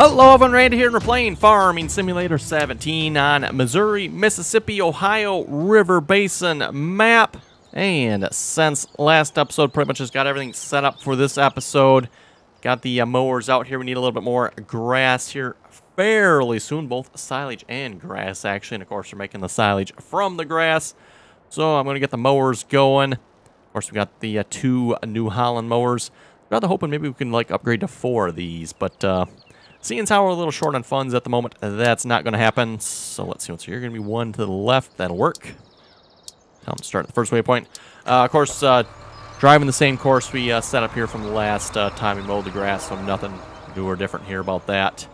Hello everyone, Randy here, and we're playing Farming Simulator 17 on Missouri, Mississippi, Ohio River Basin map. And since last episode, pretty much just got everything set up for this episode. Got the mowers out here. We need a little bit more grass here fairly soon, both silage and grass actually. And of course, we're making the silage from the grass. So I'm going to get the mowers going. Of course, we got the two New Holland mowers. Rather hoping maybe we can like upgrade to 4 of these, but seeing as how we're a little short on funds at the moment, that's not going to happen. So let's see what's here. Going to be one to the left. That'll work. Tell them to start at the first waypoint. Of course, driving the same course we set up here from the last time we mowed the grass, so nothing new or different here about that.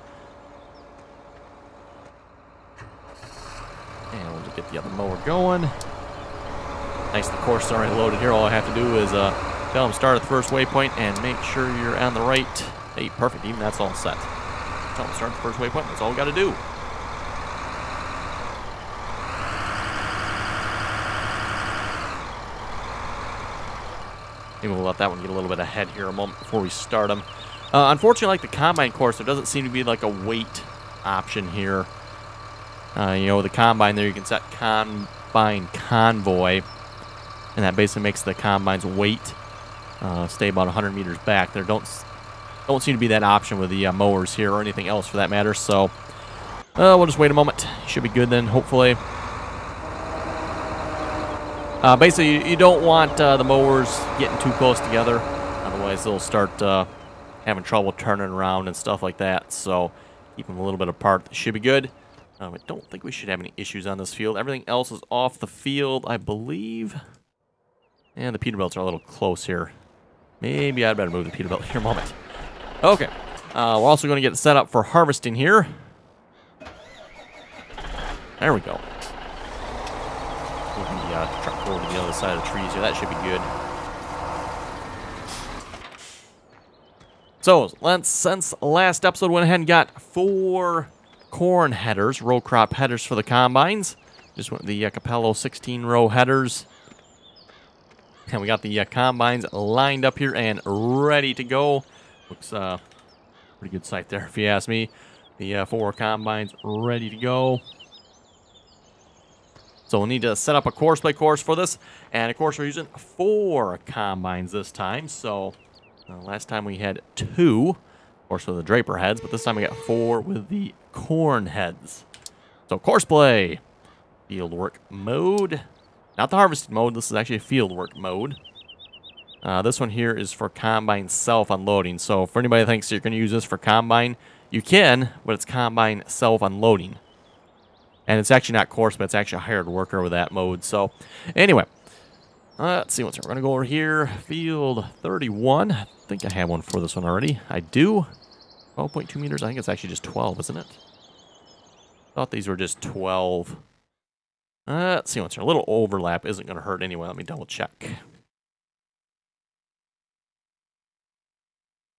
And we'll just get the other mower going. Nice, the course is already loaded here. All I have to do is tell them start at the first waypoint and make sure you're on the right. Hey, perfect. Even that's all set. Tell them start at the first waypoint. That's all we got to do. Maybe we'll let that one get a little bit ahead here a moment before we start them. Unfortunately, like the combine course, there doesn't seem to be like a weight option here. You know, the combine there, you can set combine convoy, and that basically makes the combine's weight stay about 100 meters back. There don't seem to be that option with the mowers here or anything else for that matter. So we'll just wait a moment. Should be good then, hopefully. Basically, you don't want the mowers getting too close together. Otherwise, they'll start having trouble turning around and stuff like that. So keep them a little bit apart. Should be good. I don't think we should have any issues on this field. Everything else is off the field, I believe. And the Peterbilts are a little close here. Maybe I'd better move the Peterbilt here a moment. Okay. We're also going to get it set up for harvesting here. There we go. Move the truck over to the other side of the trees here. That should be good. So, since last episode, went ahead and got 4 corn headers, row crop headers for the combines. Just went with the Capello 16-row headers. And we got the combines lined up here and ready to go. Looks pretty good sight there, if you ask me. The 4 combines ready to go. So we'll need to set up a course play course for this. And of course, we're using 4 combines this time. So last time we had 2, of course, with the Draper heads. But this time we got 4 with the corn heads. So course play. Field work mode. Not the harvesting mode. This is actually a field work mode. This one here is for combine self-unloading. So for anybody that thinks you're going to use this for combine, you can, but it's combine self-unloading. And it's actually not course, but it's actually a hired worker with that mode. So anyway, let's see what's here. We're going to go over here. Field 31. I think I have one for this one already. I do. 12.2 meters. I think it's actually just 12, isn't it? Thought these were just 12. Let's see what's here. A little overlap isn't going to hurt anyway. Let me double check.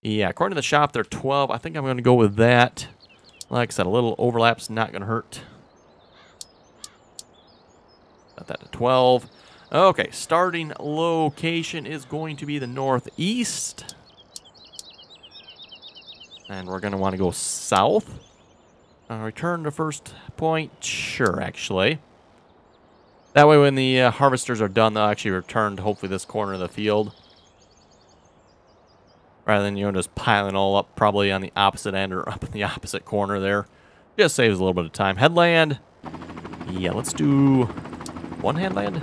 Yeah, according to the shop, they're 12. I think I'm going to go with that. Like I said, a little overlap's not going to hurt. Set that to 12. Okay, starting location is going to be the northeast. And we're going to want to go south. Return to first point. Sure, actually. That way when the harvesters are done, they'll actually return to hopefully this corner of the field. Rather than, you know, just piling all up probably on the opposite end or up in the opposite corner there. Just saves a little bit of time. Headland. Yeah, let's do 1 headland.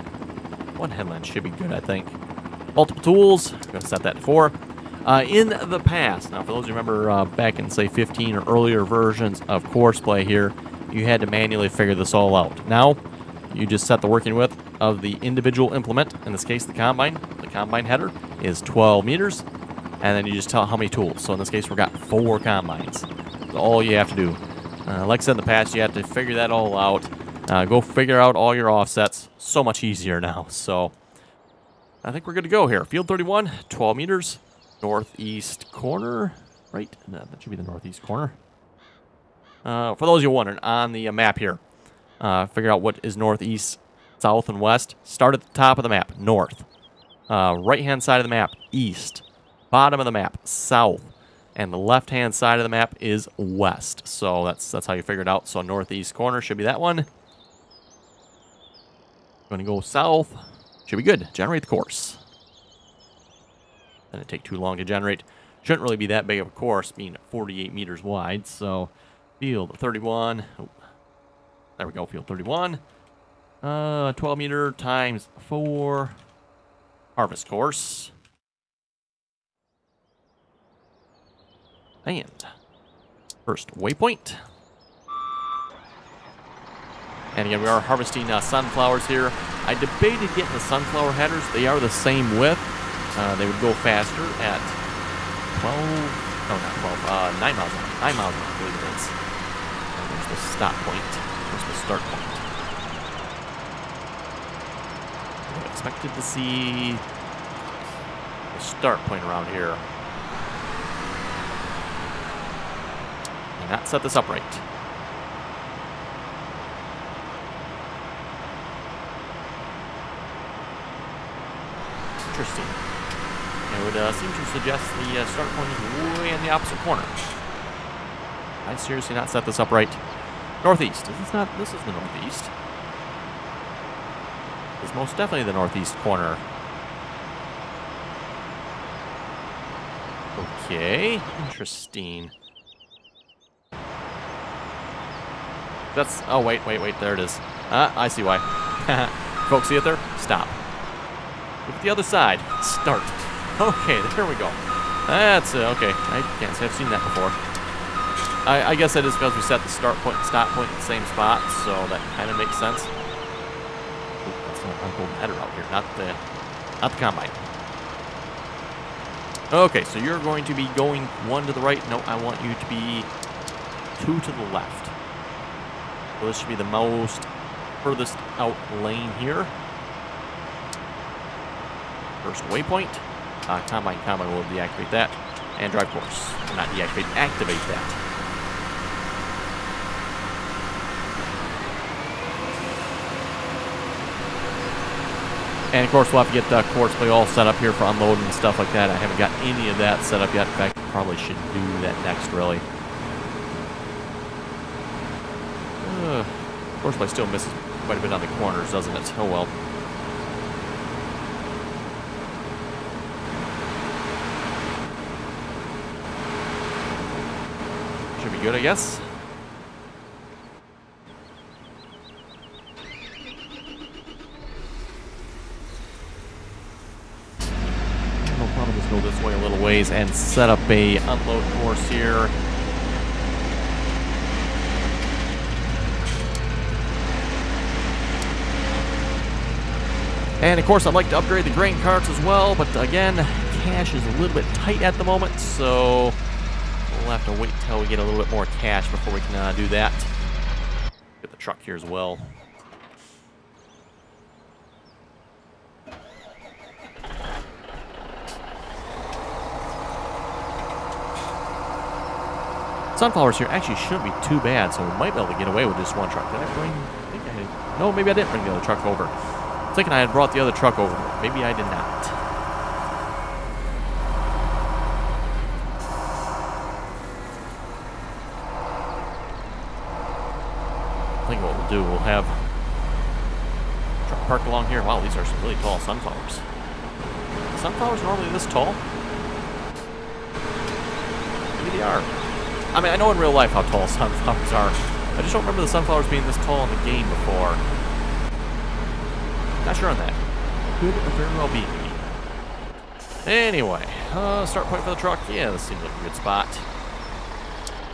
1 headland should be good, I think. Multiple tools. I'm going to set that to 4. In the past, now for those who remember back in, say, 15 or earlier versions of course play here, you had to manually figure this all out. Now, you just set the working width of the individual implement. In this case, the combine. The combine header is 12 meters. And then you just tell how many tools. So in this case, we've got 4 combines. That's all you have to do. Like I said in the past, you have to figure that all out. Go figure out all your offsets. So much easier now. So I think we're good to go here. Field 31, 12 meters. Northeast corner. Right? No, that should be the northeast corner. For those of you wondering, on the map here, figure out what is northeast, south, and west. Start at the top of the map, north. Right-hand side of the map, east. Bottom of the map, south. And the left-hand side of the map is west. So that's how you figure it out. So northeast corner should be that one. Going to go south. Should be good. Generate the course. Doesn't take too long to generate. Shouldn't really be that big of a course, being 48 meters wide. So field 31. Oh, there we go. Field 31. 12 meter times 4. Harvest course. And first waypoint. And again, we are harvesting sunflowers here. I debated getting the sunflower headers. They are the same width. They would go faster at 12, no, not 12, 9 miles an hour. 9 miles an hour, I believe it is. And there's the stop point. There's the start point. I expected to see the start point around here. Not set this up right. Interesting. It would seem to suggest the start point is way in the opposite corner. I seriously not set this up right. Northeast. Is this not? This is the northeast. This is most definitely the northeast corner. Okay. Interesting. That's, oh, wait, there it is. I see why. Folks, see it there? Stop. Look at the other side. Start. Okay, there we go. That's, okay. I can't say I've seen that before. I guess that is because we set the start point and stop point in the same spot, so that kind of makes sense. Ooh, that's a golden header out here, not the combine. Okay, so you're going to be going 1 to the right. No, I want you to be 2 to the left. So this should be the most furthest out lane here. First waypoint. Combine will deactivate that. And drive course. Not deactivate, activate that. And of course we'll have to get course play all set up here for unloading and stuff like that. I haven't got any of that set up yet. In fact, probably should do that next, really. Course play still misses quite a bit on the corners, doesn't it? Oh well. Should be good, I guess. No problem, just go this way a little ways and set up a unload course here. And of course, I'd like to upgrade the grain carts as well, but again, cash is a little bit tight at the moment, so we'll have to wait until we get a little bit more cash before we can do that. Get the truck here as well. Sunflowers here actually shouldn't be too bad, so we might be able to get away with just one truck. Did I bring? I think I did. No, maybe I didn't bring the other truck over. I'm thinking I had brought the other truck over. Maybe I did not. I think what we'll do, we'll have truck parked along here. Wow, these are some really tall sunflowers. Are sunflowers normally this tall? Maybe they are. I mean, I know in real life how tall sunflowers are. I just don't remember the sunflowers being this tall in the game before. Not sure on that. Could very well be. Anyway, start point for the truck. Yeah, this seems like a good spot.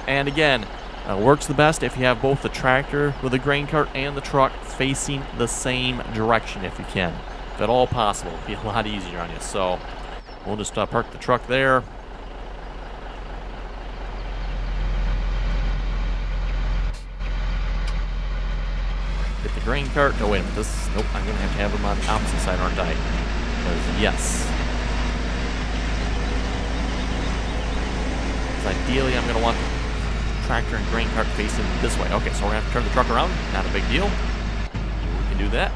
And again, works the best if you have both the tractor with the grain cart and the truck facing the same direction if you can. If at all possible, it'll be a lot easier on you. So we'll just park the truck there. Get the grain cart. Oh, wait a minute. This, nope, I'm going to have them on the opposite side, aren't I? Because, yes. Because ideally, I'm going to want the tractor and grain cart facing this way. Okay, so we're going to have to turn the truck around. Not a big deal. We can do that.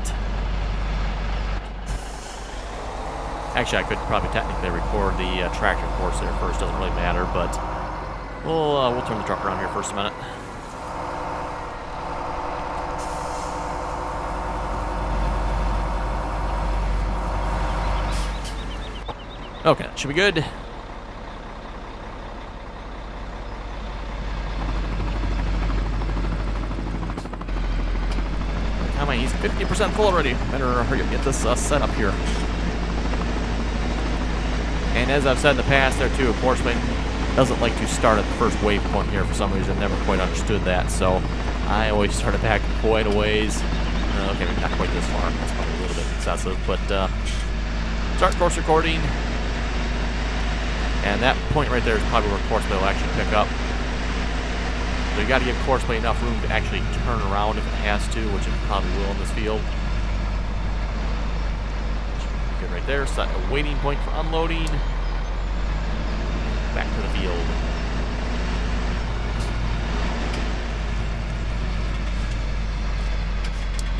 Actually, I could probably technically record the tractor course there first. Doesn't really matter, but We'll turn the truck around here for just a minute. Okay, that should be good. Come on, he's 50% full already. Better hurry up and get this set up here. And as I've said in the past there too, Horseman doesn't like to start at the first waypoint here for some reason. Never quite understood that, so I always started back quite a ways. Okay, maybe not quite this far. That's probably a little bit excessive, but start course recording. And that point right there is probably where Courseplay will actually pick up. So you got to give Courseplay enough room to actually turn around if it has to, which it probably will in this field. Good right there. Set a waiting point for unloading. Back to the field.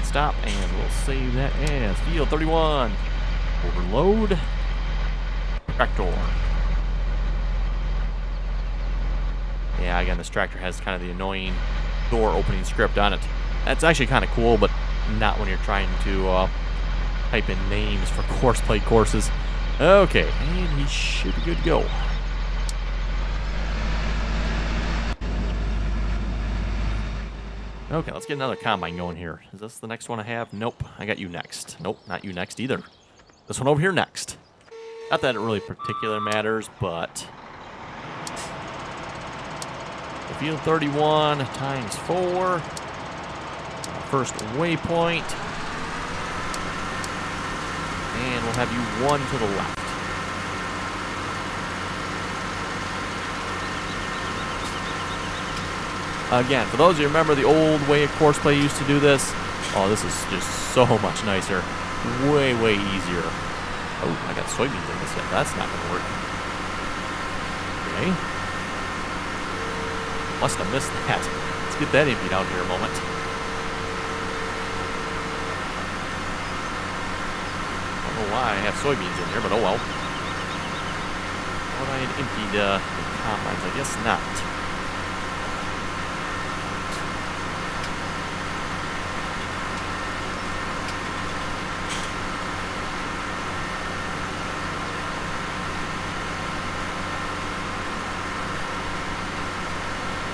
Stop, and we'll save that as field 31. Overload. Tractor. Yeah, again, this tractor has kind of the annoying door opening script on it. That's actually kind of cool, but not when you're trying to type in names for Courseplay courses. Okay, and he should be good to go. Okay, let's get another combine going here. Is this the next one I have? Nope, I got you next. Nope, not you next either. This one over here next. Not that it really particular matters, but... Field 31 times 4. First waypoint. And we'll have you 1 to the left. Again, for those of you who remember the old way of Courseplay used to do this, oh, this is just so much nicer. Way, way easier. Oh, I got soybeans in this yet. That's not going to work. Okay. Must have missed that. Let's get that emptied out here a moment. I don't know why I have soybeans in here, but oh well. Thought I had emptied the combines. I guess not.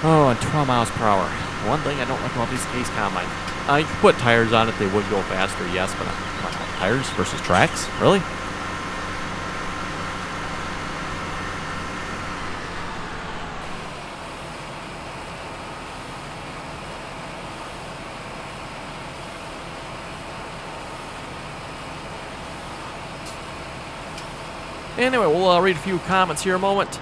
Oh, and 12 miles per hour. One thing I don't like about these Ace Combine. You can put tires on it, they would go faster, yes, but tires versus tracks? Really? Anyway, we'll read a few comments here a moment.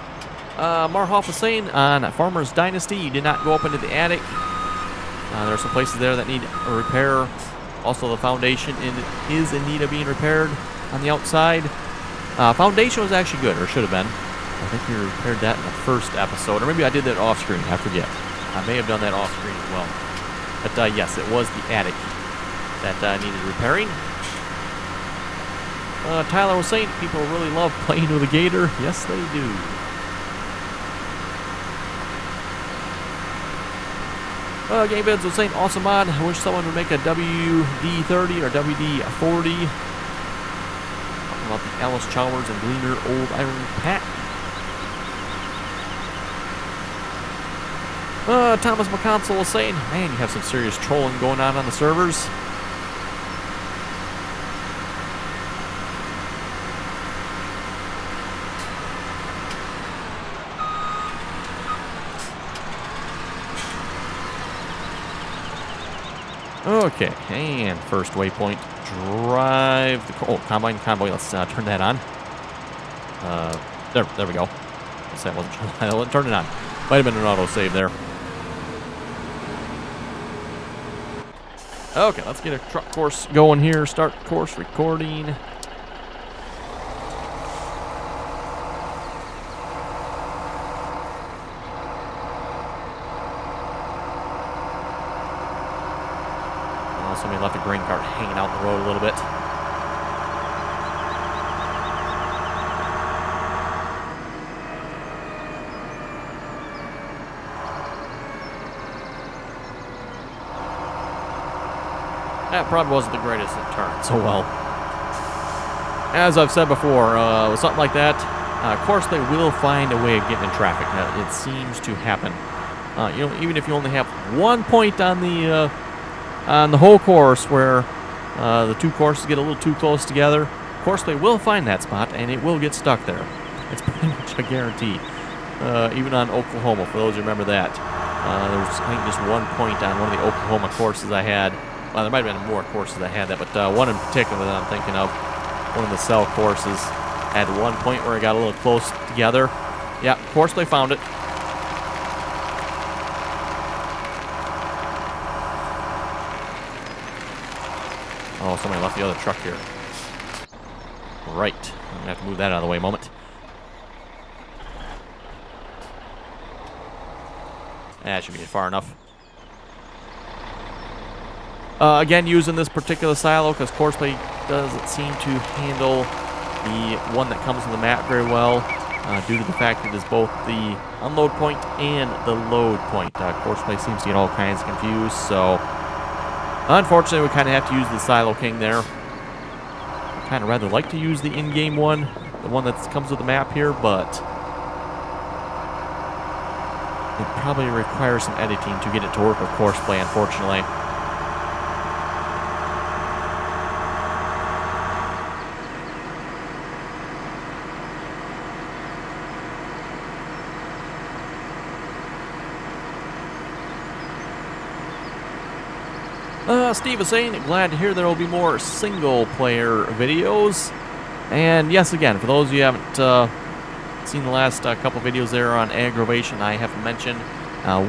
Marhoff was saying on Farmer's Dynasty, you did not go up into the attic. There are some places there that need a repair. Also, the foundation is in need of being repaired on the outside. Foundation was actually good, or should have been. I think we repaired that in the first episode, or maybe I did that off screen. I forget. I may have done that off screen as well. But yes, it was the attic that needed repairing. Tyler was saying people really love playing with a gator. Yes, they do. Game Vids was saying, awesome mod. I wish someone would make a WD-30 or WD-40. Talking about the Alice Chalmers and Gleaner Old Iron Pack. Thomas McConsell was saying, man, you have some serious trolling going on the servers. Okay, and first waypoint, drive the combine convoy. Let's turn that on. There we go. Guess that wasn't sure. Turn it on. Might have been an auto save there. Okay, let's get a truck course going here. Start course recording. Somebody left a grain cart hanging out in the road a little bit. That probably wasn't the greatest of turns. Oh well. As I've said before, with something like that, of course they will find a way of getting in traffic. It seems to happen. You know, even if you only have 1 point on the whole course where the two courses get a little too close together, of course they will find that spot and it will get stuck there. It's pretty much a guarantee. Even on Oklahoma, for those who remember that. There was, I think, just 1 point on one of the Oklahoma courses I had. Well, there might have been more courses that had that, but one in particular that I'm thinking of, one of the cell courses, had 1 point where it got a little close together. Yeah, of course they found it. Oh, somebody left the other truck here. Right. I'm going to have to move that out of the way a moment. That should be far enough. Again, using this particular silo, because Courseplay doesn't seem to handle the one that comes in the map very well, due to the fact that it is both the unload point and the load point. Courseplay seems to get all kinds of confused, so unfortunately we kind of have to use the Silo King there. I kind of rather like to use the in-game one, the one that comes with the map here, but it probably requires some editing to get it to work with Courseplay, unfortunately. Steve is saying, glad to hear there will be more single-player videos. And yes, again, for those of you who haven't seen the last couple videos there on aggravation, I have mentioned,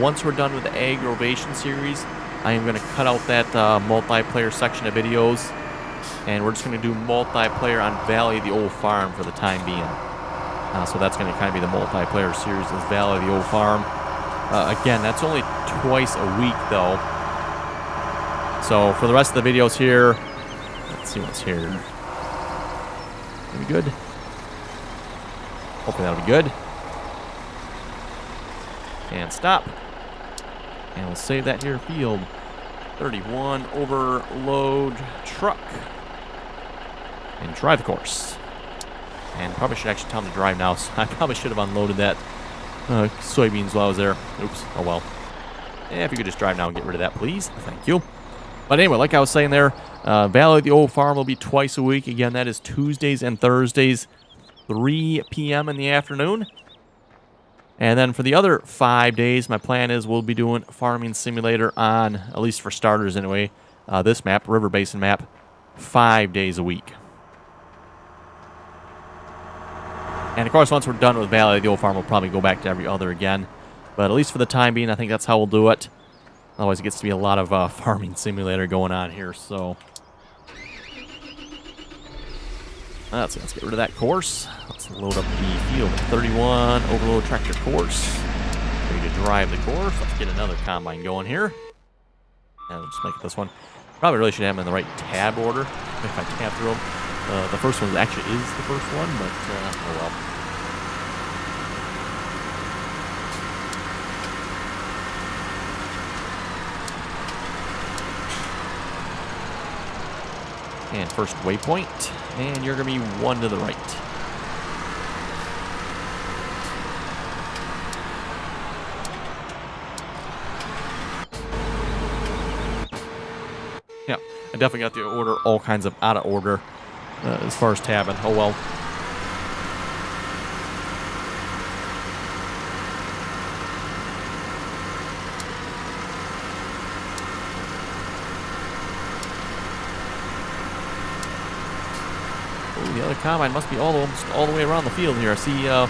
once we're done with the aggravation series, I am going to cut out that multiplayer section of videos, and we're just going to do multiplayer on Valley of the Old Farm for the time being. So that's going to kind of be the multiplayer series, is Valley of the Old Farm. Again, that's only twice a week, though. So for the rest of the videos here, let's see what's here. Gonna be good. Hopefully that'll be good. And stop. And we'll save that here. Field 31 overload truck. And drive the course. And probably should actually tell him to drive now. So I probably should have unloaded that soybeans while I was there. Oops. Oh well. Yeah, if you could just drive now and get rid of that, please. Thank you. But anyway, like I was saying there, Valley of the Old Farm will be twice a week. Again, that is Tuesdays and Thursdays, 3 p.m. in the afternoon. And then for the other 5 days, my plan is we'll be doing Farming Simulator on, at least for starters anyway, this map, River Basin map, 5 days a week. And of course, once we're done with Valley of the Old Farm, we'll probably go back to every other again. But at least for the time being, I think that's how we'll do it. Otherwise, it gets to be a lot of Farming Simulator going on here, so let's get rid of that course. Let's load up the field 31 overload tractor course. Ready to drive the course. Let's get another combine going here. And we'll just make it this one. Probably really should have them in the right tab order if I tab through them. The first one actually is the first one, but oh well. And first waypoint, and you're going to be one to the right. Yeah, I definitely got the order all kinds of out of order as far as tabbing. Oh well. The other combine must be almost all the way around the field here. I see one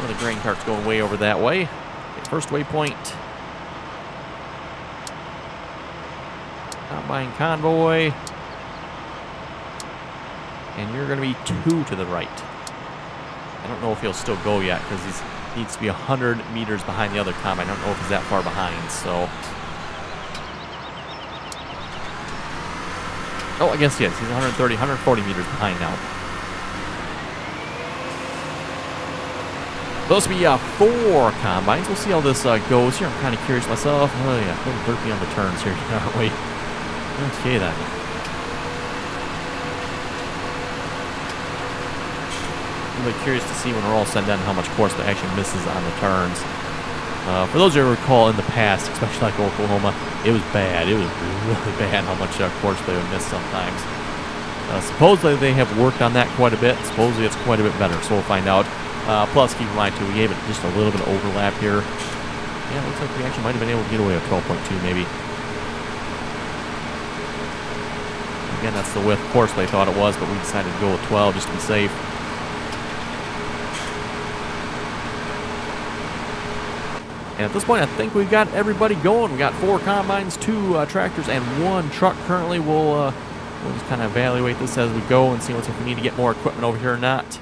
of the grain carts going way over that way. Okay, first waypoint. Combine convoy. And you're going to be 2 to the right. I don't know if he'll still go yet because he needs to be 100 meters behind the other combine. I don't know if he's that far behind, so. Oh, I guess he is. He's 130, 140 meters behind now. Those will be 4 combines. We'll see how this goes here. I'm kind of curious myself. Oh, yeah, a little burpy on the turns here, aren't we? Okay, then. I'm really curious to see when we're all said and done how much Corseplay actually misses on the turns. For those who recall in the past, especially like Oklahoma, it was bad. It was really bad how much Corseplay would miss sometimes. Supposedly they have worked on that quite a bit. Supposedly it's quite a bit better, so we'll find out. Plus, keep in mind, too, we gave it just a little bit of overlap here. Yeah, it looks like we actually might have been able to get away with 12.2, maybe. Again, that's the width Corseplay thought it was, but we decided to go with 12 just to be safe. And at this point, I think we've got everybody going. We got 4 combines, 2 tractors, and 1 truck currently. We'll just kind of evaluate this as we go and see if we need to get more equipment over here or not.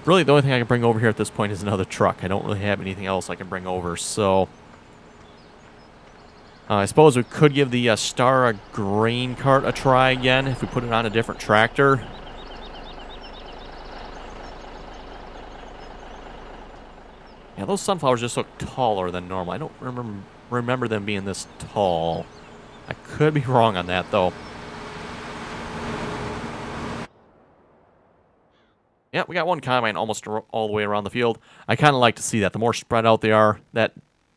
Really, the only thing I can bring over here at this point is another truck. I don't really have anything else I can bring over, so... I suppose we could give the Star grain cart a try again if we put it on a different tractor. Yeah, those sunflowers just look taller than normal. I don't remember them being this tall. I could be wrong on that, though. Yeah, we got 1 combine almost all the way around the field. I kind of like to see that. The more spread out they are, that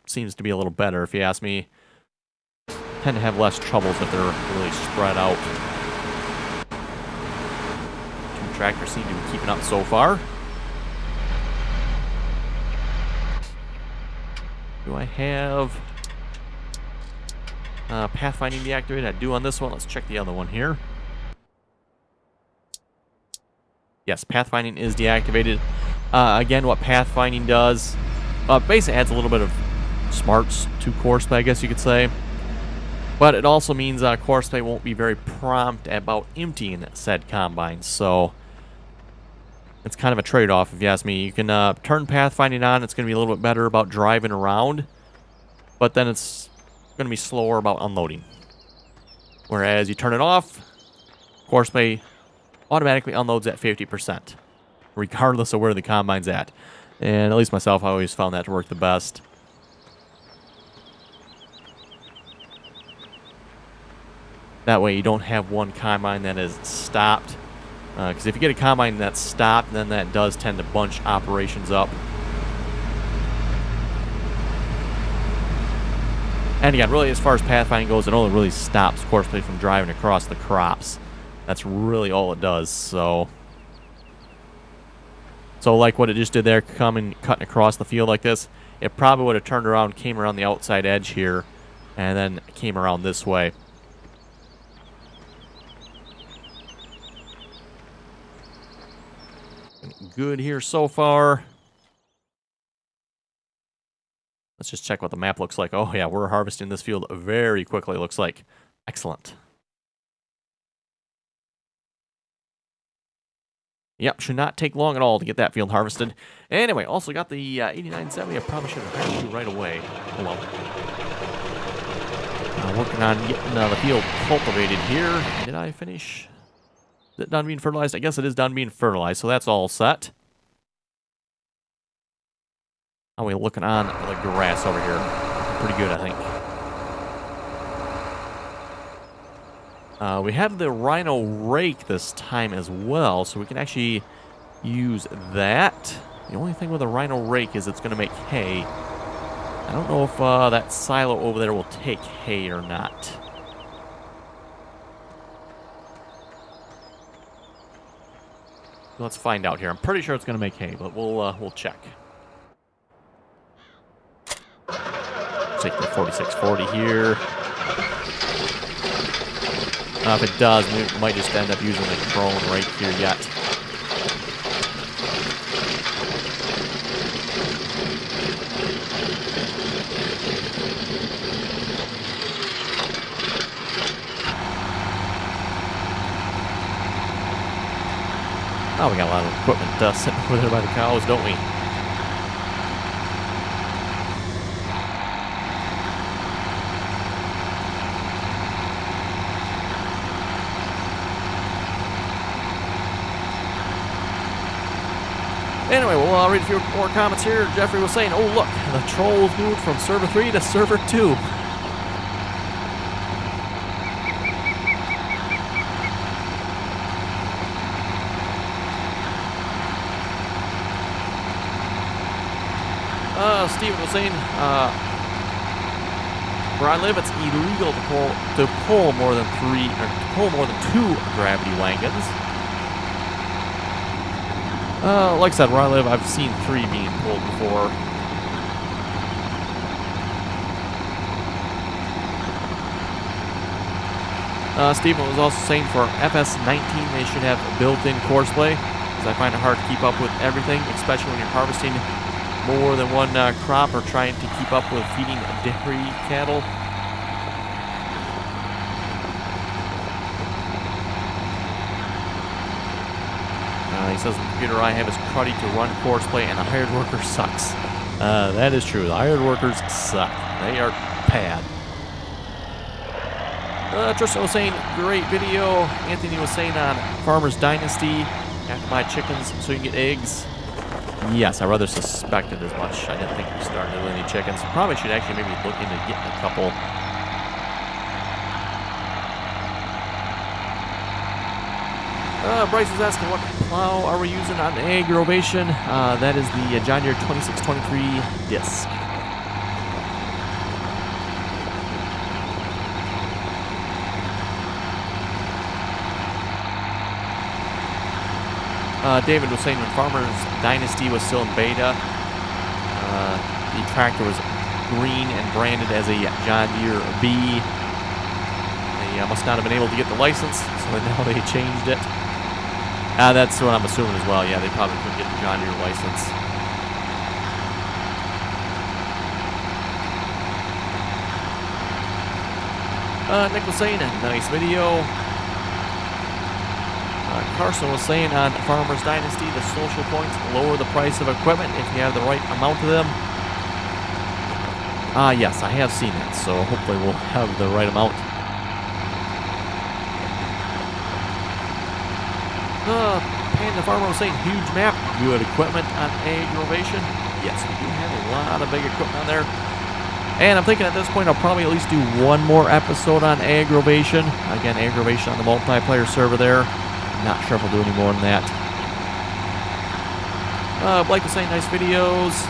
seems to be a little better, if you ask me. Tend to have less troubles if they're really spread out. 2 tractors seem to be keeping up so far. Do I have pathfinding deactivated? I do on this one. Let's check the other one here. Yes, pathfinding is deactivated. Again, what pathfinding does, basically adds a little bit of smarts to Corseplay, I guess you could say. But it also means Corseplay won't be very prompt about emptying said combine. So it's kind of a trade-off, if you ask me. You can turn pathfinding on. It's going to be a little bit better about driving around. But then it's going to be slower about unloading. Whereas you turn it off, Corseplay automatically unloads at 50%, regardless of where the combine's at. And at least myself, I always found that to work the best. That way you don't have one combine that is stopped. Because if you get a combine that's stopped, then that does tend to bunch operations up. And again, really, as far as pathfinding goes, it only really stops Corseplay from driving across the crops. That's really all it does. So like what it just did there, cutting across the field like this, it probably would have turned around, came around the outside edge here, and then came around this way. Good here so far. Let's just check what the map looks like. Oh yeah, we're harvesting this field very quickly, it looks like. Excellent. Yep, should not take long at all to get that field harvested. Anyway, also got the 8970. I probably should have hired you right away. Oh well. Working on getting the field cultivated here. Did I finish? Is it done being fertilized? I guess it is done being fertilized, so that's all set. How are we looking on the grass over here? Pretty good, I think. We have the rhino rake this time as well, so we can actually use that. The only thing with a rhino rake is it's going to make hay. I don't know if that silo over there will take hay or not. Let's find out here. I'm pretty sure it's going to make hay, but we'll check. Take the 4640 here. If it does, we might just end up using the drone right here yet. Oh, we got a lot of equipment sitting over there by the cows, don't we? Anyway, we'll read a few more comments here. Jeffrey was saying, oh, look, the trolls moved from server 3 to server 2. Steven was saying, where I live, it's illegal to pull more than two gravity wagons. Like I said, where I live, I've seen 3 being pulled before. Steven was also saying for FS19 they should have built-in courseplay, because I find it hard to keep up with everything, especially when you're harvesting more than one crop or trying to keep up with feeding dairy cattle. He says the computer I have is cruddy to run courseplay and the hired worker sucks. That is true. The hired workers suck. They are bad. Tristan was saying, great video. Anthony was saying on Farmer's Dynasty, you have to buy chickens so you can get eggs. Yes, I rather suspected as much. I didn't think we started with any chickens. Probably should actually maybe look into getting a couple. Bryce is asking what plow are we using on aggravation. That is the John Deere 2623 disc. David was saying when Farmer's Dynasty was still in beta, the tractor was green and branded as a John Deere B. They must not have been able to get the license, so now they changed it. That's what I'm assuming as well. Yeah, they probably couldn't get the John Deere license. Nick was saying, a nice video. Carson was saying on Farmer's Dynasty, the social points lower the price of equipment if you have the right amount of them. Yes, I have seen it, so hopefully we'll have the right amount. Panda Farmer was saying, huge map, good equipment on aggravation. Yes, we do have a lot of big equipment on there. And I'm thinking at this point I'll probably at least do one more episode on aggravation. Again, aggravation on the multiplayer server there. Not sure if I'll do any more than that. Blake was saying nice videos.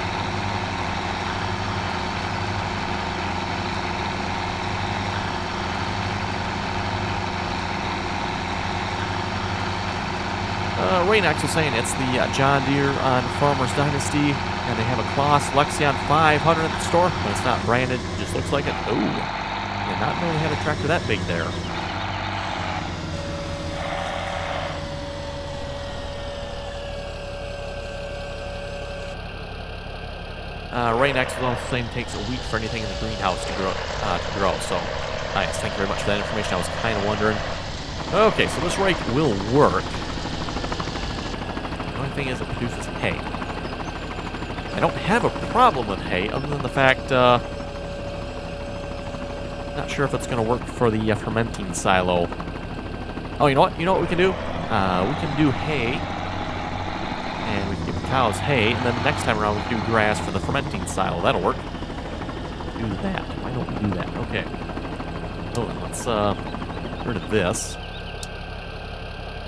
Raynax was saying it's the John Deere on Farmer's Dynasty, and they have a Kloss Lexion 500 at the store, but it's not branded. It just looks like it. Ooh, did not know they had a tractor that big there. Raynax was also saying it takes a week for anything in the greenhouse to grow. So, nice. Thank you very much for that information. I was kind of wondering. Okay, so this rake will work. The only thing is it produces hay. I don't have a problem with hay, other than the fact, not sure if it's going to work for the fermenting silo. Oh, you know what? You know what we can do? We can do hay. And we can give the cows hay, and then the next time around we can do grass for the fermenting silo. That'll work. Do that. Why don't we do that? Okay. So let's get rid of this.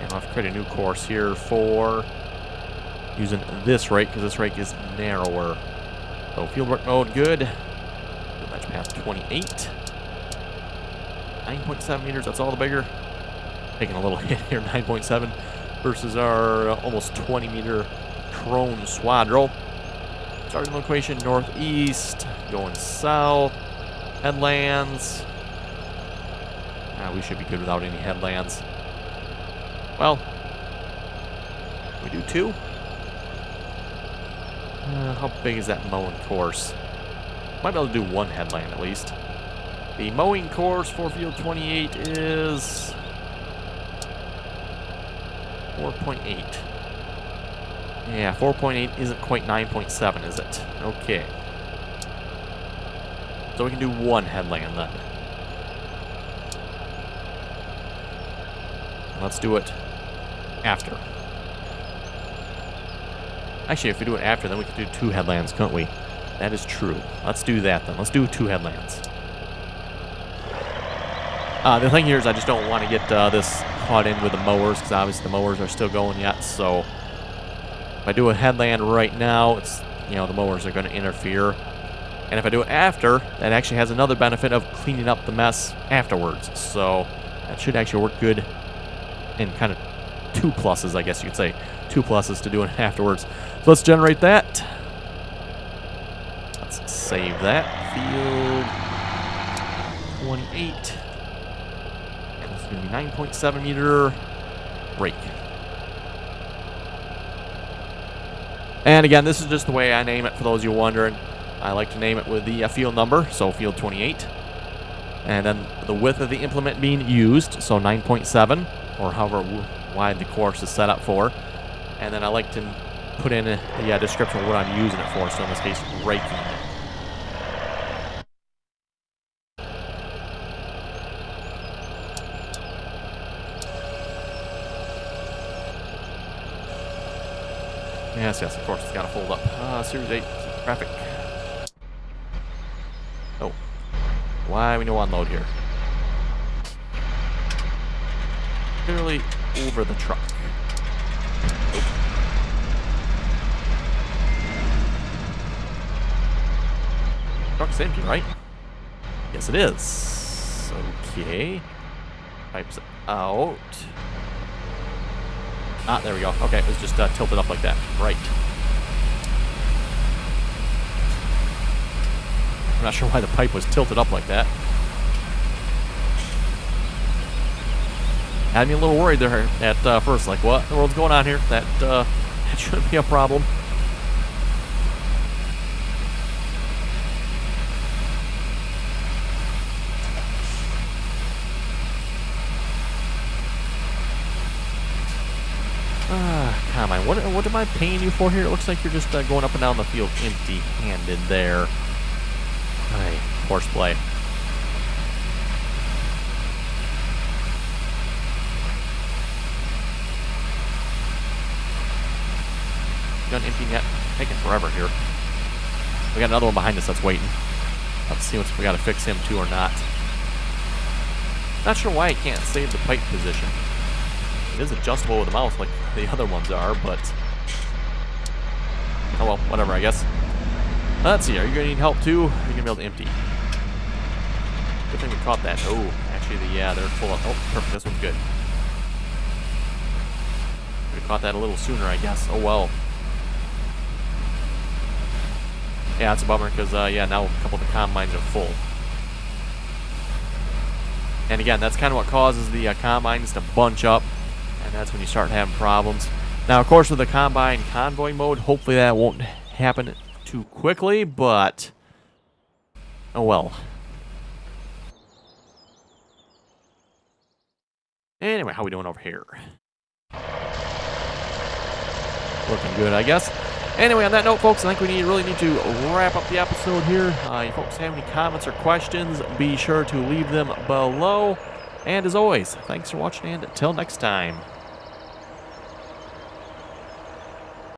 And I'll have to create a new course here for using this rake, because this rake is narrower. So fieldwork mode, good. Match path 28. 9.7 meters, that's all the bigger. Taking a little hit here, 9.7. Versus our almost 20-meter Crone Swadro. Starting location northeast, going south, headlands. We should be good without any headlands. Well, we do 2. How big is that mowing course? Might be able to do 1 headland at least. The mowing course for field 28 is 4.8. Yeah, 4.8 isn't quite 9.7, is it? Okay. So we can do 1 headland then. Let's do it after. Actually, if we do it after, then we can do 2 headlands, can't we? That is true. Let's do that then. Let's do 2 headlands. The thing here is I just don't want to get this caught in with the mowers, because obviously the mowers are still going yet, so if I do a headland right now, it's you know, the mowers are going to interfere. And if I do it after, that actually has another benefit of cleaning up the mess afterwards. So that should actually work good in kind of 2 pluses, I guess you could say. 2 pluses to doing it afterwards. So let's generate that. Let's save that. Field 28. And this is going to be 9.7 meter rake. And again, this is just the way I name it for those of you wondering. I like to name it with the field number, so field 28. And then the width of the implement being used, so 9.7, or however wide the course is set up for. And then I like to put in a description of what I'm using it for, so in this case, raking. Yes, of course, it's got to fold up. Series 8, traffic. Oh. Why we no unload here? Clearly over the truck. Nope. Truck's empty, right? Yes, it is. Okay. Pipes out. Ah, there we go. Okay, it was just tilted up like that. Right. I'm not sure why the pipe was tilted up like that. Had me a little worried there at first. Like, what in the world's going on here? That shouldn't be a problem. Come on, what am I paying you for here? It looks like you're just going up and down the field empty-handed there. Hey, horseplay. Gun empty yet? Taking forever here. We got another one behind us that's waiting. Let's see if we got to fix him too or not. Not sure why I can't save the pipe position. It is adjustable with the mouse like the other ones are, but oh well, whatever, I guess. Let's see, are you going to need help too? Or are you going to be able to empty? Good thing we caught that. Oh, actually, they're full of... Oh, perfect, this one's good. We caught that a little sooner, I guess. Oh well. Yeah, it's a bummer because, yeah, now a couple of the combines are full. And again, that's kind of what causes the combines to bunch up. And that's when you start having problems. Now, of course, with the combine convoy mode, hopefully that won't happen too quickly, but oh well. Anyway, how we doing over here? Looking good, I guess. Anyway, on that note, folks, I think we really need to wrap up the episode here. If you folks have any comments or questions, be sure to leave them below. And as always, thanks for watching, and until next time.